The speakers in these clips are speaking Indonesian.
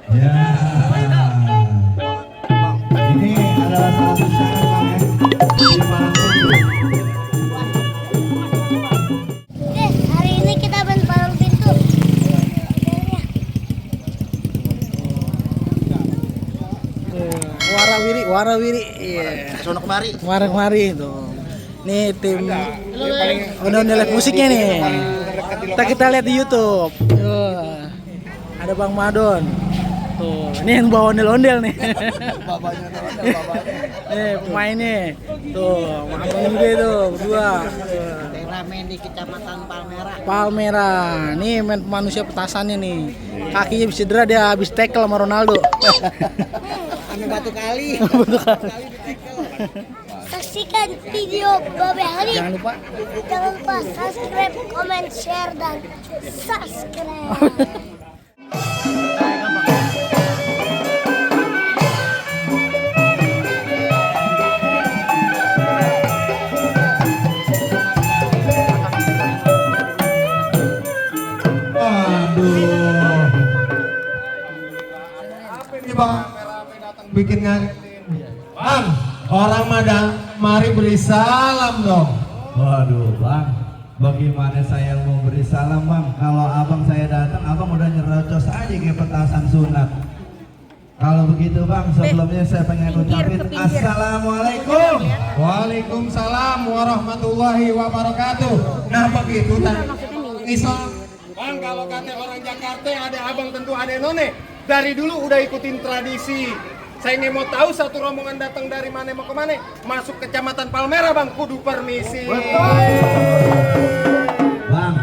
Ya. Ini adalah salah satu syarat Bang ya. Di malam itu. Guys, hari ini kita main palang pintu. Warawiri, iya. Sono kemari. Kemari tuh. Nih tim ondel-ondel musiknya nih. Kita lihat di YouTube. Tuh. Ada Bang Madon. Tuh, ini yang bawa ondel-ondel nih. Babanya ondel-ondel, babanya. Nih pemainnya. Tuh, Abang Gede tuh berdua. Yang rame di Kecamatan Palmerah. Palmerah. Nih main manusia petasannya nih. Kakinya bisa cedera dia habis tackle sama Ronaldo. Ame batu kali. Saksikan video Babe Hari. Jangan lupa. Jangan lupa subscribe, comment, share, dan subscribe. Aduh. Apa ini Bang? Bikin Bang, orang madang mari beri salam dong. Waduh Bang, bagaimana saya mau beri salam Bang? Kalau abang saya datang, abang udah nyerocos aja kayak petasan sunat. Kalau begitu Bang, sebelumnya saya pengen ucapin Assalamualaikum. Waalaikumsalam warahmatullahi wabarakatuh. Nah begitu Islam. Bang, kalau kata orang Jakarta ada abang tentu ada none. Dari dulu udah ikutin tradisi. Saya nggak mau tahu satu rombongan datang dari mana mau ke mana. Masuk kecamatan Palmerah Bang, kudu permisi. Bang,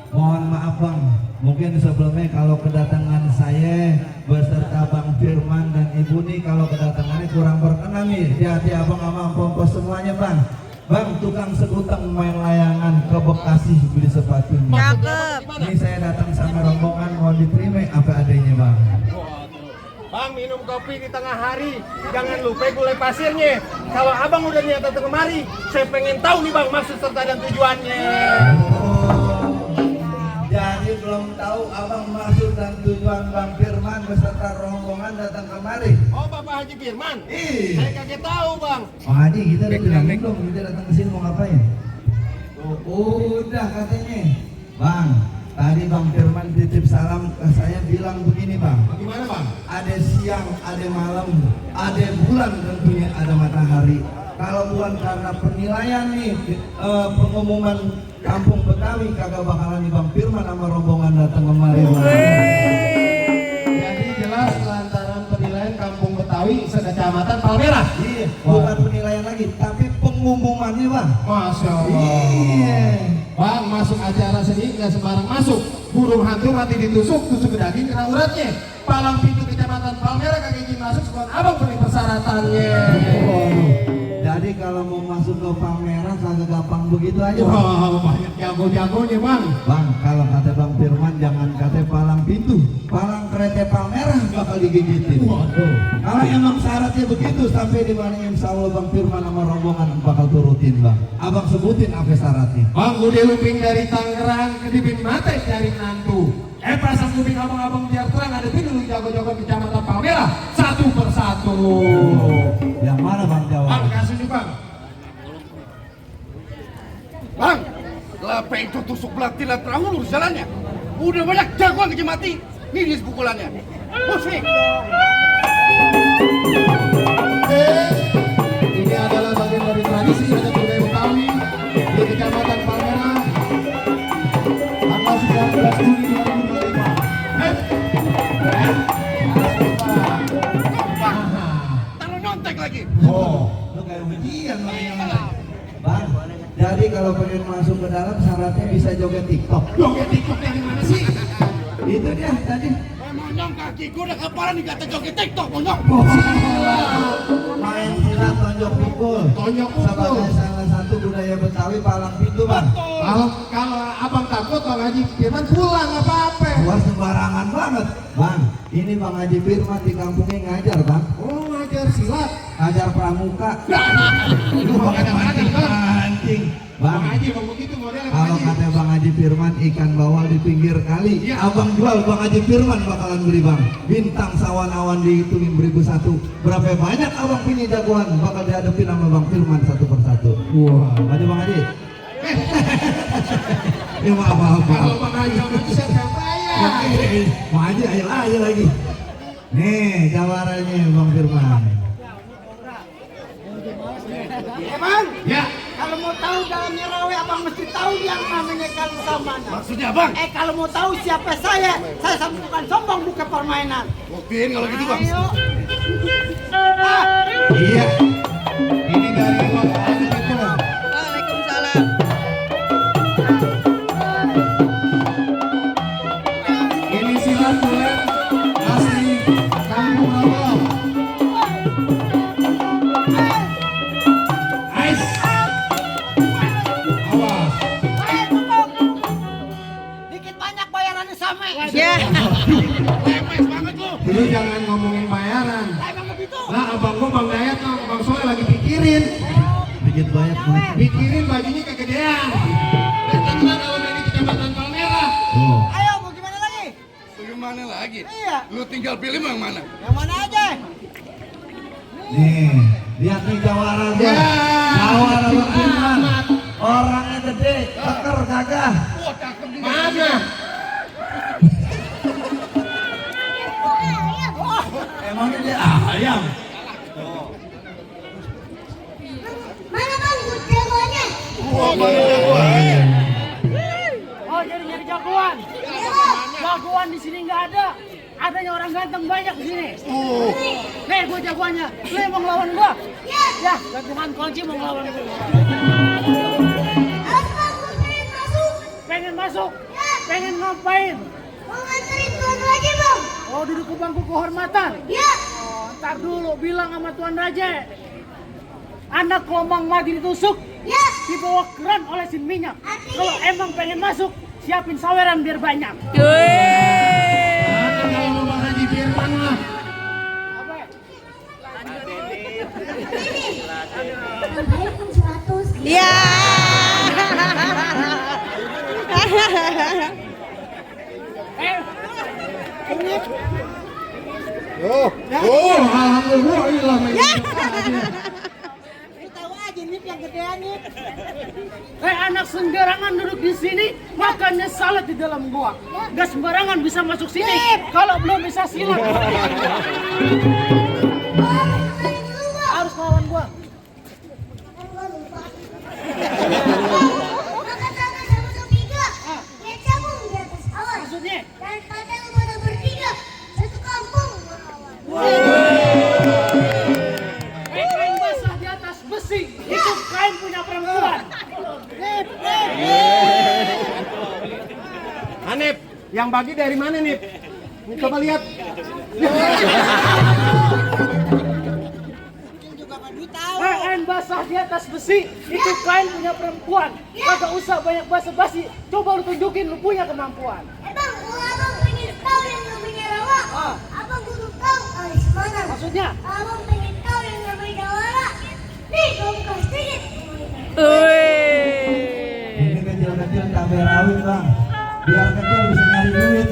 mohon maaf Bang. Mungkin sebelumnya kalau kedatangan saya beserta Bang Firman dan Ibu nih kalau kedatangannya kurang berkenan nih. Hati-hati abang sama pompos semuanya Bang. Bang, tukang sekutang main layangan ke Bekasi beli sepatu. Ini saya datang sama rombongan mau diterima apa adanya Bang. Bang, minum kopi di tengah hari. Jangan lupa gulai pasirnya. Kalau abang udah niat datang kemari, saya pengen tahu nih Bang maksud serta dan tujuannya. Jadi belum tahu abang maksud dan tujuan Bang Firman beserta rombongan datang kemari. Oh, Bapak Haji Firman? Ih. Saya kaget tahu Bang. Bang Haji, kita udah bilang belum kita datang ke sini mau ngapain? Udah katanya. Bang, tadi Bang Firman titip salam ke saya bilang begini Bang. Bagaimana Bang? Ada siang, ada malam, ada bulan tentunya ada matahari. Kalau bukan karena penilaian nih pengumuman Kampung Betawi kagak bakalan nih Bang Firman sama rombongan datang kemari Bang. Jadi jelas lantaran penilaian Kampung Betawi sekecamatan Palmerah. Iya, bukan penilaian lagi, tapi pengumumannya Bang. Masya Allah. Iya. Bang, masuk acara seni nggak sembarang masuk. Burung hantu mati ditusuk, tusuk ke daging kena uratnya. Palang pintu kecamatan Palmerah kagak izin masuk, sebab abang beri persyaratannya. Jadi kalau mau masuk ke Palmerah kagak gampang begitu aja Bang. Wah, banyak jago-jagonya Bang. Bang, kalau kata Bang Firman jangan kata palang pintu, palang kereta Palmerah bakal digigitin. Waduh. Kalau emang syaratnya begitu sampai di mana insya Allah Bang Firman sama rombongan bakal turutin Bang. Abang sebutin apa syaratnya? Bang, udah luping dari Tangerang ke Dibin Mate dari Nantu. Pasang kuping abang-abang biar terang ada dulu jago-jago kecamatan Palmerah satu persatu. Yang mana Bang Bang, jawab? kasih nih Bang. Bang, kelapa itu tusuk belakang dan terahulur jalannya. Udah banyak jagoan kecil mati. Ini pukulannya. Musik. Ini adalah bagian dari tradisi adat budaya Betawi di kecamatan Palmerah. Tanggal 19 Juni 2025. Taruh nyontek lagi. Oh, lu kayak ujian Bang. Jadi kalau pengen masuk ke dalam syaratnya bisa joget TikTok. Joget TikTok dari mana sih? Itu dia tadi. Monyong kaki gue udah kepalan nih kata joget TikTok monyong. Main silat tonjok pukul. Tonjok pukul. Sebagai salah satu budaya Betawi palang pintu Bang. Kalau abang takut Bang Haji Firman pulang apa-apa. Wah sembarangan banget Bang. Ini Bang Haji Firman di kampungnya ngajar Bang. Oh, ngajar silat. Ngajar pramuka. Lu bang ada mancing. Bang, Haji bang begitu modelnya Bang kalau Haji. kata Bang Haji Firman ikan bawal di pinggir kali, Iya. abang jual Bang Haji Firman bakalan beli bang. Bintang sawan-awan dihitungin 1001. Berapa banyak abang punya jagoan bakal dihadapin sama Bang Firman satu persatu. Wah, maju Bang Haji. Ya maaf. Kalau Bang Haji sama itu siapa yang bayar? Oke, Bang Haji ayo lagi. Nih tawarannya Bang Firman. Bang, Ya, kalau mau tahu dalamnya rawe, abang mesti tahu yang namanya kali samana. maksudnya bang. Kalau mau tahu siapa saya bukan sombong, bukan permainan. Buktiin kalau gitu bang. Ayo. Iya. Ini dari Bang Haji itu. Waalaikumsalam. Ini silat tulen asli Kampung Awal. Ais. Awas. Dikit banyak bayarannya sama. Ya. Lemes banget lu. Lu jangan ngomongin bayaran. Emang begitu. Lah abang gua Bang Dayat sama Bang Soleh lagi pikirin. Dikit banyak Bang. Pikirin bajunya kegedean. Dan tentunya kalau dari Kecamatan Palmerah. Oh. Ayo, mau gimana lagi? Bagaimana lagi? Iya. Lu tinggal pilih yang mana? Yang mana aja? Nih, lihat nih jawara gua. Ya. Jawara Bang Firman. Orangnya gede, keker gagah. Mana? Emangnya dia ayam. Mana bang jagoannya? Oh, jadi nyari jagoan. Jagoan di sini nggak ada. Adanya orang ganteng banyak di sini. Nih, gue jagoannya. Lu yang mau ngelawan gua? Ya, gantungan kunci mau ngelawan gua. Apa gue pengen masuk? Pengen masuk? Pengen ngapain? Mau nganterin tuan lagi bang? Oh, duduk ke bangku kehormatan. Ya. Oh, ntar dulu bilang sama Tuan Raja. Anak Lomang Madi ditusuk, Ya. dibawa keran olesin minyak. Artinya? Kalau emang pengen masuk, siapin saweran biar banyak. Kalau mau Bang Haji Firman lah. Apa? Assalamualaikum 100. Iya. Alhamdulillah. Lu tahu aja nih yang gedean nih. Anak sembarangan duduk di sini, makannya salad di dalam gua. Gak sembarangan bisa masuk sini. Kalau belum bisa silat. Harus lawan gua. Makan sama tiga. Lihat cabung di atas awan. Maksudnya? Dan kata lu pada bertiga. Satu kampung melawan. Kain basah di atas besi. Itu kain punya perempuan. Hanif, yang bagi dari mana Nip? Coba lihat. Kain basah di atas besi. Itu kain punya perempuan. Kagak usah banyak basa-basi. Coba lu tunjukin lu punya kemampuan. Bang, kalau abang pengen tahu yang namanya rawa, abang kudu tahu alis mana. Maksudnya? Abang pengen tahu yang namanya jawara. Nih, kamu kasih sedikit. Ini kecil-kecil cabai rawit bang. Biar kecil bisa nyari duit.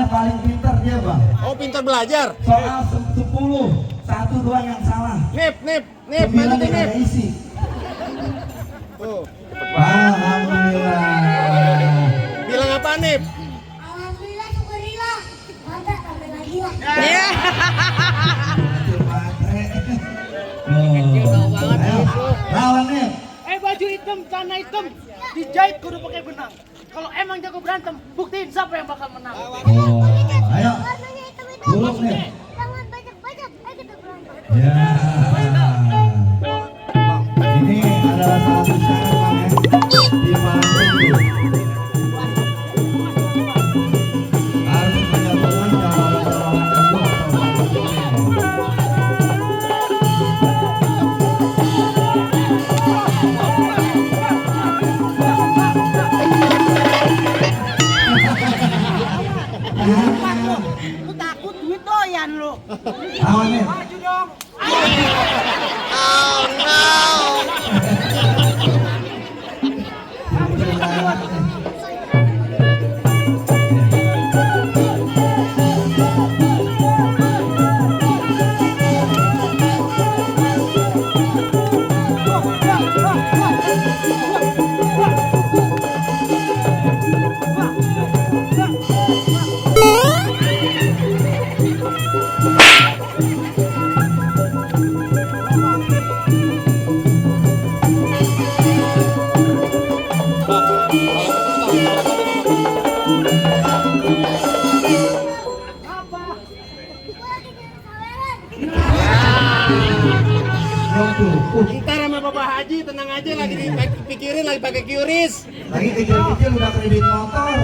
Paling pintar dia bang. Oh, pintar belajar. Soal 10, 1 doang yang salah. Nip, mana 9 nih yang Nip? ada isi. Tuh. Alhamdulillah. Bilang apa Nip? Alhamdulillah, syukurillah. Mantap, tambah lagi lah. Kecil banget. Ayo, lawan nih. Baju hitam, celana hitam, dijahit kudu pakai benang. Kalau emang jago berantem, buktiin siapa yang bakal menang. Oh, ayo. Warnanya hitam-hitam. Duduk nih. Jangan banyak-banyak. Ayo kita berantem. Ya. Ini adalah salah satu Cepat lo. Lu takut duit doyan lo. Lawannya. Maju dong. Ntar sama Bapak Haji tenang aja lagi dipikirin lagi pakai QRIS. Lagi kecil-kecil udah kredit motor.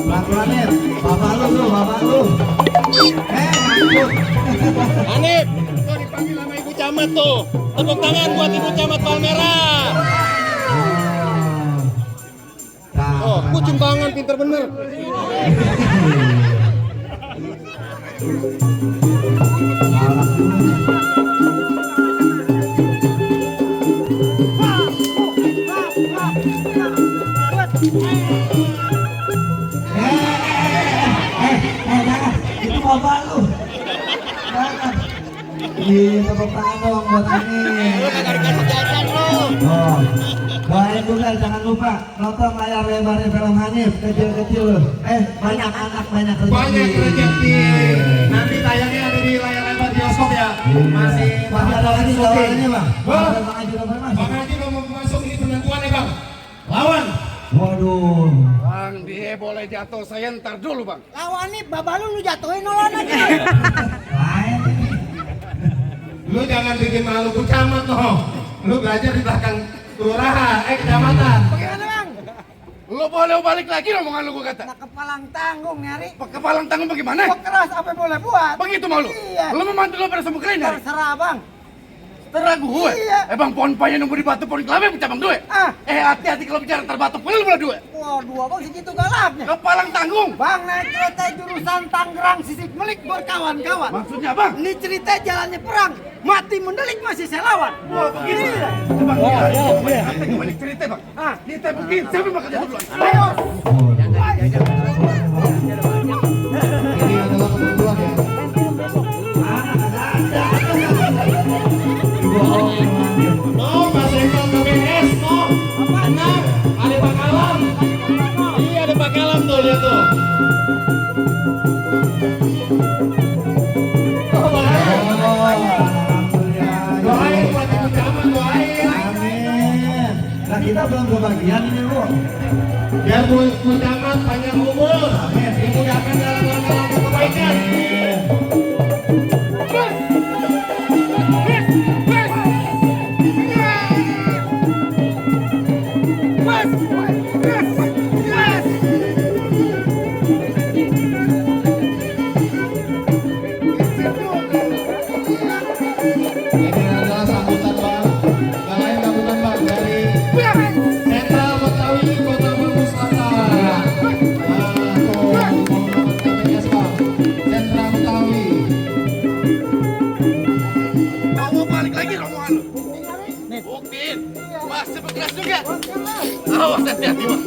Pelan-pelan nih, bapak lu. Ngikut. Hanif, tuh dipanggil sama Ibu Camat tuh. Tepuk tangan buat Ibu Camat Palmera. Oh, aku cium tangan pinter bener. Jangan. Itu bapak lu. Jangan. Iya, tepuk tangan dong buat ini. Oh, doain juga jangan lupa nonton layar lebarnya film Hanif kecil-kecil. Banyak anak banyak rezeki. Banyak rezeki. Nanti tayangnya ada di layar lebar bioskop ya. Masih ada lagi lawannya bang. Bang. Bang Haji udah mas. Bang Haji udah mau masuk ini penentuan ya bang. Lawan. Waduh. Bang, dia boleh jatuh, saya ntar dulu bang. Lawan nih, bapak lu jatuhin lawan aja. Lain ini. Lu jangan bikin malu Bu Camat loh. Lu belajar di belakang kelurahan, kecamatan. Bagaimana bang? Lo boleh balik lagi omongan lu gua kata. Nah kepalang tanggung nyari. Kepalang tanggung bagaimana? Kok keras apa boleh buat? Begitu mau lu? Iya. Lu memantu lo pada semua kalian dari? Terserah bang. Terang gue? Iya. Bang pohon paya nunggu di batu pohon kelapa pecah bang dua. Ah. Hati-hati kalau bicara terbatuk pula lu dua. Wah dua bang segitu galaknya. Kepalang tanggung. Bang naik kereta jurusan Tangerang Sisik Melik berkawan-kawan. Maksudnya bang? Ini cerita jalannya perang. Mati mendelik masih saya lawan. Wah begitu. Iya. Bang, iya. banyak cerita bang. Ah. Kita mungkin siapa yang bakal jatuh duluan? Ayo. Ini adalah kebetulan ya. No, Mas Eko KBS, no. Tenang, ada Pak Kalam. Iya, ada Pak Kalam tuh, lihat tuh. Doain buat Ibu Camat, doain. Amin. Nah kita belum kebagian ini bu. Biar Bu Camat panjang umur. Dimudahkan dalam langkah kebaikan. Ini adalah sambutan bang, gak lain gak bukan bang dari Sentral Betawi Kota Batu Selatan. KPS bang, Sentral Betawi. Mau balik lagi rombongan lu? Buktiin. Masih berkeras juga. Awas hati-hati bang.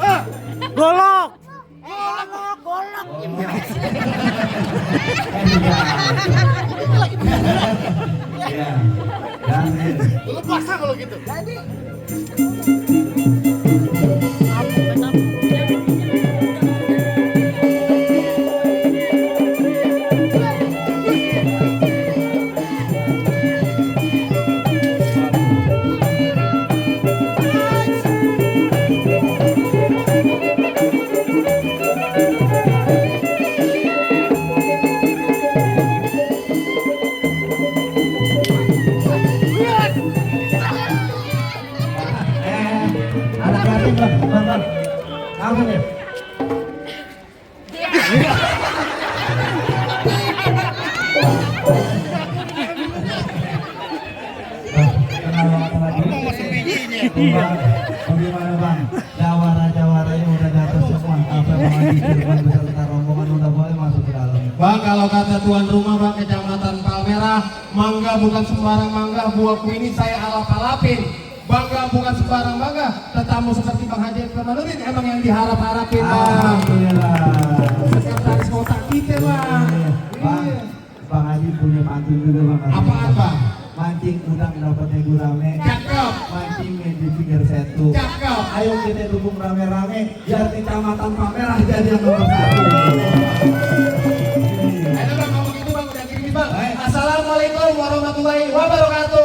Ah, Golok. Golok. Ya. Dan lu pasang kalau gitu. Jadi Yes! Apa nih? Mau masuk bijinya. Bagaimana bang? Jawara-jawaranya udah datang semua. Apa bang Haji Firman beserta rombongan udah boleh masuk ke dalam? Bang, kalau kata tuan rumah bang Kecamatan Palmerah, mangga bukan sembarang mangga, buahku ini saya alap-alapin. Bangga bukan sembarang bangga, tetamu seperti Bang Haji Firmanuddin emang yang diharap-harapin bang. Alhamdulillah. Sekretaris kota kita bang. Bang, Bang Haji punya pantun juga bang. Apaan bang? Mancing udang dapatnya gurame. Cakep. Mancing di finger setu. Cakep. Ayo kita dukung rame-rame biar Kecamatan Palmerah jadi yang nomor 1. Ayo bang ngomong itu bang, udah gini bang. Assalamualaikum warahmatullahi wabarakatuh.